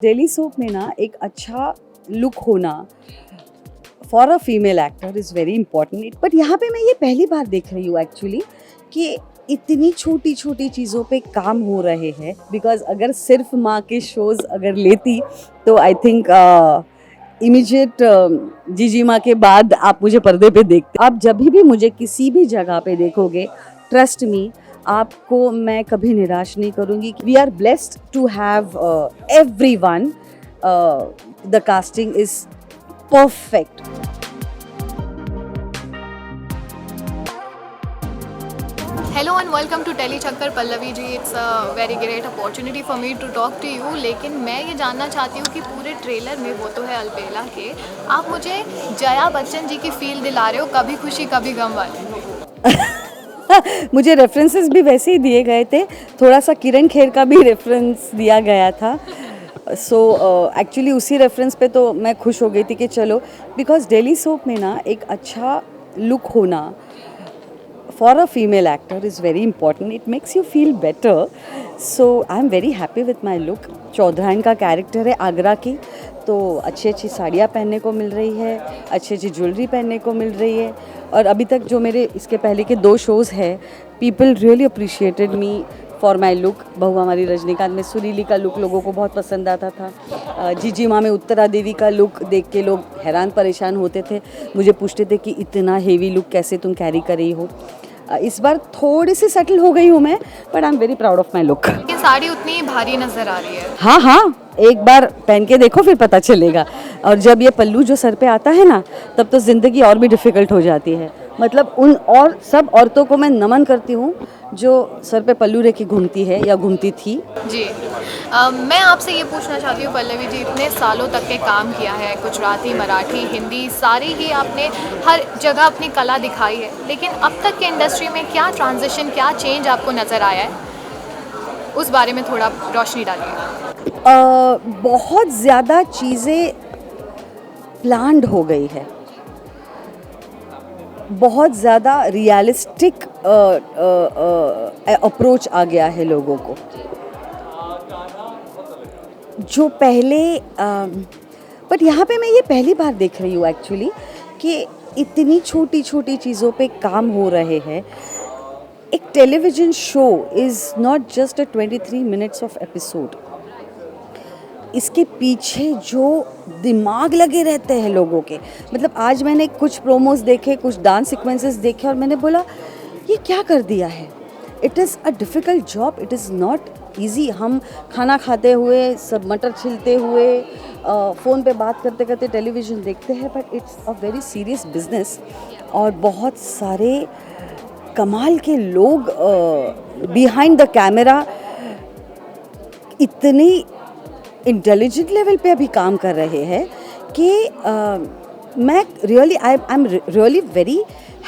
Daily soap में ना एक अच्छा लुक होना for a female actor is very important. But यहाँ पे मैं ये पहली बार देख रही हूँ एक्चुअली कि इतनी छोटी छोटी चीज़ों पे काम हो रहे हैं। बिकॉज अगर सिर्फ माँ के शोज़ अगर लेती तो आई थिंक इमीजिएट जीजी माँ के बाद आप मुझे पर्दे पे देखते। आप जब भी मुझे किसी भी जगह पे देखोगे, ट्रस्ट मी, आपको मैं कभी निराश नहीं करूँगी। We are blessed to have everyone. The casting is perfect. Hello and welcome to telly Chakkar Pallavi ji. It's a very great opportunity for me to talk to you. लेकिन मैं ये जानना चाहती हूँ कि पूरे ट्रेलर में, वो तो है अलबेला के, आप मुझे जया बच्चन जी की फील दिला रहे हो, कभी खुशी कभी गम वाली। मुझे रेफरेंसेस भी वैसे ही दिए गए थे, थोड़ा सा किरण खेर का भी रेफरेंस दिया गया था। सो एक्चुअली उसी रेफरेंस पे तो मैं खुश हो गई थी कि चलो, बिकॉज डेली सोप में ना एक अच्छा लुक होना for a female actor is very important. It makes you feel better. So I'm very happy with my look. चौधराइन का कैरेक्टर है आगरा की, तो अच्छी अच्छी साड़ियाँ पहनने को मिल रही है, अच्छी अच्छी ज्वेलरी पहनने को मिल रही है। और अभी तक जो मेरे इसके पहले के 2 शोज़ हैं, people really appreciated me for my look. बहु हमारी रजनीकांत में सुरीली का लुक लोगों को बहुत पसंद आता था। जीजी माँ में उत्तरा देवी का लुक देख के लोग हैरान परेशान होते थे, मुझे पूछते थे कि इतना हेवी लुक कैसे तुम कैरी कर रही हो। इस बार थोड़ी सी सेटल हो गई हूँ मैं, but I am very proud of my look. ये साड़ी उतनी भारी नजर आ रही है। हाँ हाँ, एक बार पहन के देखो फिर पता चलेगा। और जब ये पल्लू जो सर पे आता है ना, तब तो ज़िंदगी और भी डिफ़िकल्ट हो जाती है। मतलब उन और सब औरतों को मैं नमन करती हूँ जो सर पे पल्लू लेके घूमती है या घूमती थी। जी। मैं आपसे ये पूछना चाहती हूँ पल्लवी जी, इतने सालों तक के काम किया है, गुजराती, मराठी, हिंदी, सारी ही आपने हर जगह अपनी कला दिखाई है। लेकिन अब तक के इंडस्ट्री में क्या ट्रांजिशन, क्या चेंज आपको नज़र आया है, उस बारे में थोड़ा रोशनी डालिए। बहुत ज़्यादा चीज़ें प्लान्ड हो गई है, बहुत ज़्यादा रियलिस्टिक अप्रोच आ गया है लोगों को। जो पहले बट यहाँ पे मैं ये पहली बार देख रही हूँ एक्चुअली कि इतनी छोटी छोटी चीज़ों पे काम हो रहे हैं। एक television show is not just a 23 minutes of episode. इसके पीछे जो दिमाग लगे रहते हैं लोगों के, मतलब आज मैंने कुछ प्रोमोज देखे, कुछ डांस सीक्वेंसेस देखे और मैंने बोला ये क्या कर दिया है। It is a difficult job, it is not easy. हम खाना खाते हुए, सब मटर छिलते हुए, फ़ोन पे बात करते करते टेलीविज़न देखते हैं, but it's a very serious business. और बहुत सारे कमाल के लोग बिहाइंड द कैमरा इतनी इंटेलिजेंट लेवल पे अभी काम कर रहे हैं कि मैं really I am really very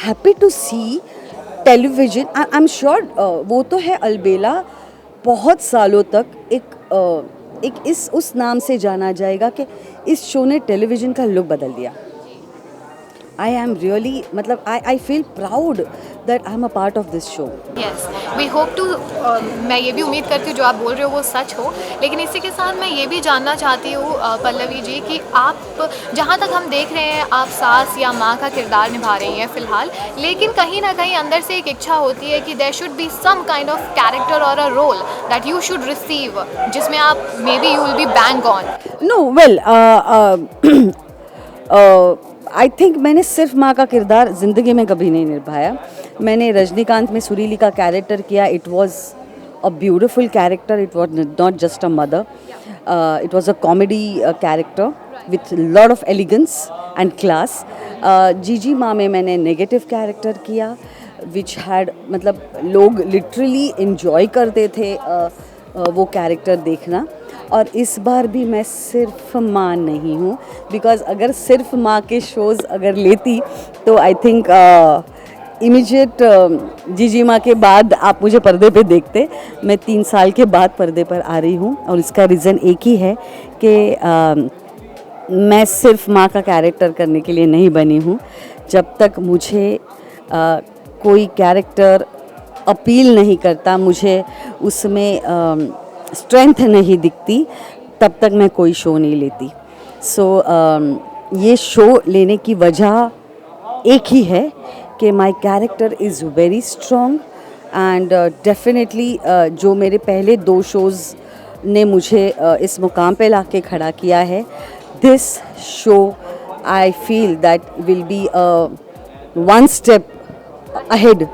happy to see television. I am sure वो तो है अलबेला बहुत सालों तक एक इस उस नाम से जाना जाएगा कि इस शो ने टेलीविज़न का लुक बदल दिया। आई एम रियली, मतलब I feel proud that I am a part of this show. Yes, we hope to. मैं ये भी उम्मीद करती हूँ जो आप बोल रहे हो वो सच हो। लेकिन इसी के साथ मैं ये भी जानना चाहती हूँ पल्लवी जी कि आप, जहाँ तक हम देख रहे हैं, आप सास या माँ का किरदार निभा रही हैं फ़िलहाल, लेकिन कहीं ना कहीं अंदर से एक इच्छा होती है कि there should be some kind of character और a role that you should receive, जिसमें आप maybe you will be bang on. No well, I think मैंने सिर्फ माँ का किरदार ज़िंदगी में कभी नहीं निभाया। मैंने रजनीकांत में सुरीली का कैरेक्टर किया। It was a beautiful character, it was not just a mother, it was a comedy character with lot of elegance and class. Jiji Maa में मैंने नेगेटिव कैरेक्टर किया विच हैड, मतलब लोग लिटरली इन्जॉय करते थे वो कैरेक्टर देखना। और इस बार भी मैं सिर्फ माँ नहीं हूँ, बिकॉज अगर सिर्फ माँ के शोज़ अगर लेती तो आई थिंक इमीजिएट जीजी माँ के बाद आप मुझे पर्दे पे देखते। मैं 3 साल के बाद पर्दे पर आ रही हूँ और इसका रीज़न एक ही है कि मैं सिर्फ माँ का कैरेक्टर करने के लिए नहीं बनी हूँ। जब तक मुझे कोई कैरेक्टर अपील नहीं करता, मुझे उसमें स्ट्रेंथ नहीं दिखती, तब तक मैं कोई शो नहीं लेती. सो ये शो लेने की वजह एक ही है कि my character is very strong and definitely जो मेरे पहले 2 शोज़ ने मुझे इस मुकाम पे ला के खड़ा किया है, this show I feel that will be one step ahead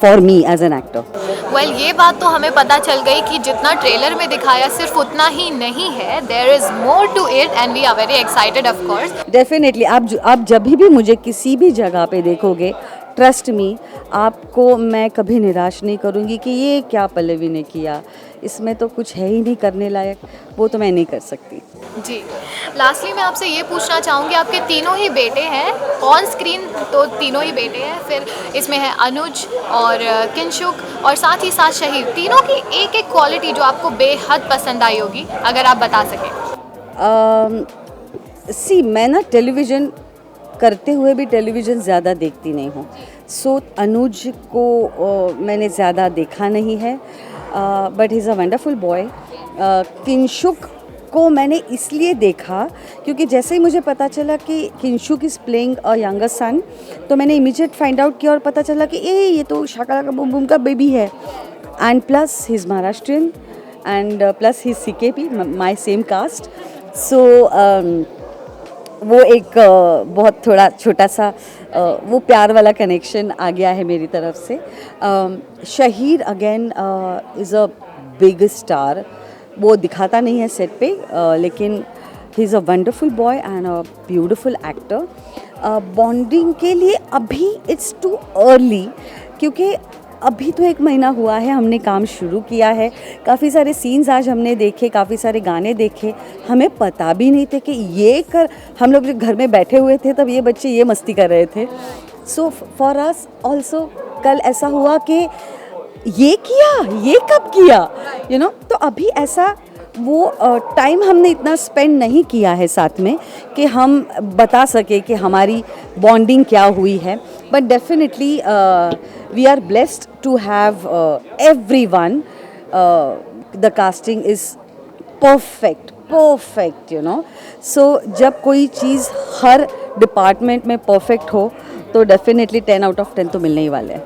for me as an actor. Well ये बात तो हमें पता चल गई कि जितना ट्रेलर में दिखाया सिर्फ उतना ही नहीं है, there is more to it and we are very excited of course. Definitely आप जब भी मुझे किसी भी जगह पे देखोगे, ट्रस्ट मी, आपको मैं कभी निराश नहीं करूँगी कि ये क्या पल्लवी ने किया, इसमें तो कुछ है ही नहीं करने लायक, वो तो मैं नहीं कर सकती. जी, लास्टली मैं आपसे ये पूछना चाहूँगी, आपके तीनों ही बेटे हैं ऑन स्क्रीन, तो तीनों ही बेटे हैं, फिर इसमें है अनुज और किंशुक और साथ ही साथ शहीद, तीनों की एक एक क्वालिटी जो आपको बेहद पसंद आई होगी, अगर आप बता सकें. मैं ना टेलीविज़न करते हुए भी टेलीविज़न ज़्यादा देखती नहीं हूँ. सो अनुज को मैंने ज़्यादा देखा नहीं है, but he is a wonderful boy. Kinshuk को मैंने इसलिए देखा क्योंकि जैसे ही मुझे पता चला कि Kinshuk is playing a younger सन, तो मैंने इमीडिएट फाइंड आउट किया और पता चला कि ये तो शाका बूम बूम का बेबी है. And plus he is Maharashtrian and plus he is CKP, my same caste. So वो एक बहुत थोड़ा छोटा सा वो प्यार वाला कनेक्शन आ गया है मेरी तरफ से. शहीद again is a big star. वो दिखाता नहीं है सेट पे, लेकिन ही is a wonderful boy and a beautiful actor. Bonding के लिए अभी इट्स टू अर्ली, क्योंकि अभी तो 1 महीना हुआ है, हमने काम शुरू किया है. काफ़ी सारे सीन्स आज हमने देखे, काफ़ी सारे गाने देखे. हमें पता भी नहीं थे कि हम लोग जब घर में बैठे हुए थे तब ये बच्चे ये मस्ती कर रहे थे. सो फॉर अस ऑल्सो कल ऐसा हुआ कि ये किया, ये कब किया, यू नो. तो अभी ऐसा वो टाइम हमने इतना स्पेंड नहीं किया है साथ में कि हम बता सके कि हमारी बॉन्डिंग क्या हुई है. But definitely we are blessed to have everyone. The casting is perfect, you know. So जब कोई चीज़ हर डिपार्टमेंट में परफेक्ट हो तो डेफिनेटली 10 आउट ऑफ 10 तो मिलने ही वाले हैं.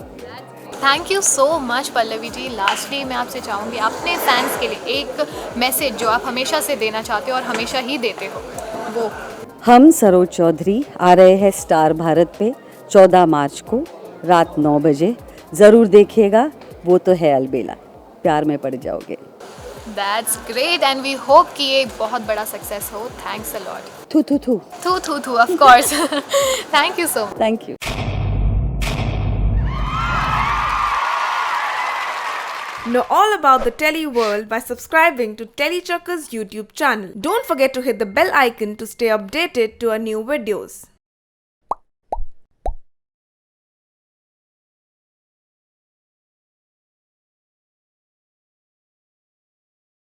Thank you so much Pallavi ji. Lastly मैं आपसे चाहूँगी अपने फैंस के लिए एक मैसेज जो आप हमेशा से देना चाहते हो और हमेशा ही देते हो, वो. हम सरोज चौधरी आ रहे हैं स्टार भारत पे 14 मार्च को रात 9 बजे. ज़रूर देखिएगा, वो तो है अलबेला, प्यार में पड़ जाओगे. That's great and we hope कि ये बहुत बड़ा सक्सेस हो. Thanks a lot. थू थू थू थू थू थू of course. Thank you so much. Thank you. Know all about the Telly world by subscribing to Tellychuckers YouTube channel. Don't forget to hit the bell icon to stay updated to our new videos.